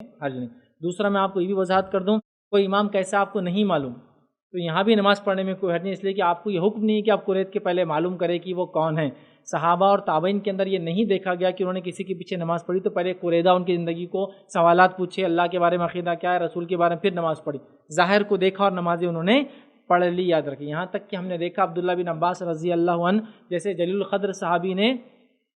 حرج نہیں۔ دوسرا میں آپ کو یہ بھی وضاحت کر دوں، کوئی امام کیسا آپ کو نہیں معلوم تو یہاں بھی نماز پڑھنے میں کوئی حرج نہیں، اس لیے کہ آپ کو یہ حکم نہیں کہ آپ قریت کے پہلے معلوم کرے کہ وہ کون ہے۔ صحابہ اور تابعین کے اندر یہ نہیں دیکھا گیا کہ انہوں نے کسی کے پیچھے نماز پڑھی تو پہلے قریدہ ان کی زندگی کو سوالات پوچھے، اللہ کے بارے میں عقیدہ کیا ہے، رسول کے بارے میں، پھر نماز پڑھی۔ ظاہر کو دیکھا اور نمازیں انہوں نے پڑھ لی، یاد رکھی۔ یہاں تک کہ ہم نے دیکھا عبداللہ بن عباس رضی اللہ عنہ جیسے جلیل القدر صحابی نے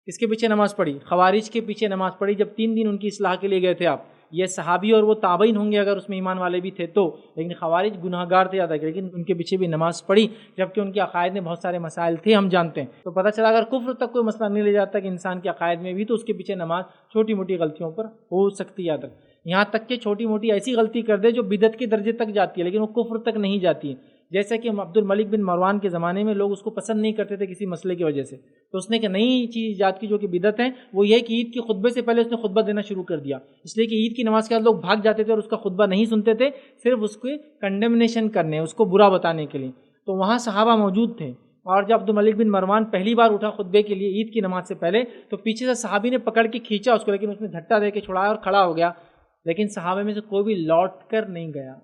اس کے پیچھے نماز پڑھی، خوارج کے پیچھے نماز پڑھی جب 3 دن ان کی اصلاح کے لیے گئے تھے آپ۔ یہ صحابی اور وہ تابعین ہوں گے اگر اس میں ایمان والے بھی تھے تو، لیکن خوارج گناہ گار تھے یاد رکھیں، لیکن ان کے پیچھے بھی نماز پڑھی جبکہ ان کے عقائد میں بہت سارے مسائل تھے، ہم جانتے ہیں۔ تو پتہ چلا اگر کفر تک کوئی مسئلہ نہیں لے جاتا کہ انسان کے عقائد میں بھی، تو اس کے پیچھے نماز چھوٹی موٹی غلطیوں پر ہو سکتی ہے، یاد رکھ۔ یہاں تک کہ چھوٹی موٹی ایسی غلطی کر دے جو بدعت کے درجے تک جاتی ہے لیکن وہ کفر تک نہیں جاتی ہے، جیسے کہ عبد الملک بن مروان کے زمانے میں لوگ اس کو پسند نہیں کرتے تھے کسی مسئلے کی وجہ سے، تو اس نے کہ نئی چیز ایجاد کی جو کہ بدعت ہے، وہ یہ کہ عید کے خطبے سے پہلے اس نے خطبہ دینا شروع کر دیا، اس لیے کہ عید کی نماز کے بعد لوگ بھاگ جاتے تھے اور اس کا خطبہ نہیں سنتے تھے، صرف اس کو کنڈمنیشن کرنے، اس کو برا بتانے کے لیے۔ تو وہاں صحابہ موجود تھے، اور جب عبد الملک بن مروان پہلی بار اٹھا خطبے کے لیے عید کی نماز سے پہلے تو پیچھے سے صحابی نے پکڑ کے کھینچا اس کو، لیکن اس نے جھٹا دے کے چھڑایا اور کھڑا ہو گیا، لیکن صحابہ میں سے کوئی بھی لوٹ کر نہیں گیا۔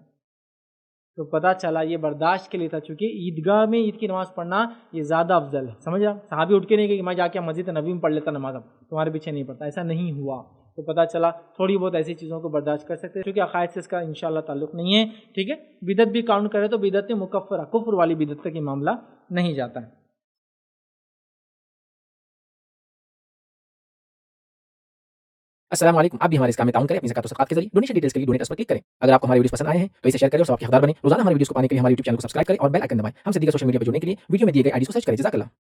تو پتہ چلا یہ برداشت کے لیے تھا، چونکہ عیدگاہ میں عید کی نماز پڑھنا یہ زیادہ افضل ہے، سمجھا؟ صحابی اٹھ کے نہیں کہ میں جا کے مسجد نبوی میں پڑھ لیتا نماز، اب تمہارے پیچھے نہیں پڑھتا، ایسا نہیں ہوا۔ تو پتہ چلا تھوڑی بہت ایسی چیزوں کو برداشت کر سکتے ہیں کیونکہ عقائد سے اس کا انشاءاللہ تعلق نہیں ہے، ٹھیک ہے؟ بدعت بھی کاؤنٹ کرے تو بدعت مکفرہ، کفر والی بدعت تک یہ معاملہ نہیں جاتا ہے۔ السلام علیکم، آپ بھی ہمارے اس کام میں تعاون کریں اپنی زکات و صدقات کے ذریعے۔ ڈونیشن ڈیٹیلز کے لیے ڈونیٹ پر کلک کریں۔ اگر آپ کو ہمارے ویڈیوز پسند آئے ہیں تو اسے شیئر کریں اور ثواب کے حقدار بنیں۔ روزانہ ہمارے ویڈیوز کو پانے کے لیے ہمارے یوٹیوب چینل کو سبسکرائب کریں اور بیل آئکن دبائیں۔ ہم سے دیگر سوشل میڈیا پر جڑنے کے لیے ویڈیو میں دیے گئے آئی ڈی کو سرچ کریں۔ جزاک اللہ۔